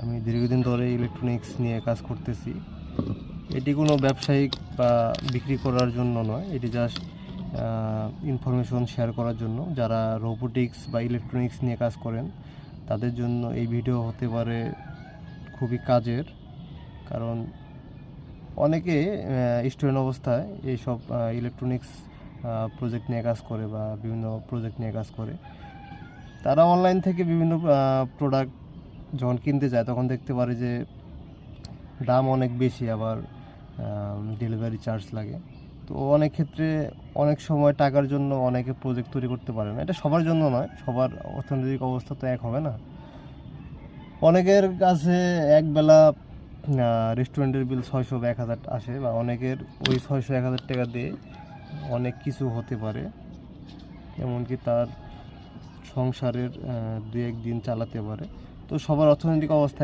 আমি দীর্ঘদিন ধরে ইলেকট্রনিক্স নিয়ে কাজ করতেছি। এটি কোনো ব্যবসায়িক বা বিক্রি করার জন্য নয়, এটি জাস্ট ইনফরমেশন শেয়ার করার জন্য। যারা রোবোটিক্স বা ইলেকট্রনিক্স নিয়ে কাজ করেন তাদের জন্য এই ভিডিও হতে পারে খুবই কাজের। কারণ অনেকে স্টুডেন্ট অবস্থায় এইসব ইলেকট্রনিক্স প্রজেক্ট নিয়ে কাজ করে বা বিভিন্ন প্রজেক্ট নিয়ে কাজ করে। তারা অনলাইন থেকে বিভিন্ন প্রোডাক্ট যখন কিনতে যায় তখন দেখতে পারে যে দাম অনেক বেশি, আবার ডেলিভারি চার্জ লাগে। তো অনেক ক্ষেত্রে অনেক সময় টাকার জন্য অনেকে প্রজেক্ট তৈরি করতে পারে না। এটা সবার জন্য নয়, সবার অর্থনৈতিক অবস্থা তো এক হবে না। অনেকের কাছে একবেলা রেস্টুরেন্টের বিল 600 বা 1000 আসে, বা অনেকের ওই 600-1000 টাকা দিয়ে অনেক কিছু হতে পারে, এমনকি তার সংসারের 2-1 দিন চালাতে পারে। তো সবার অর্থনৈতিক অবস্থা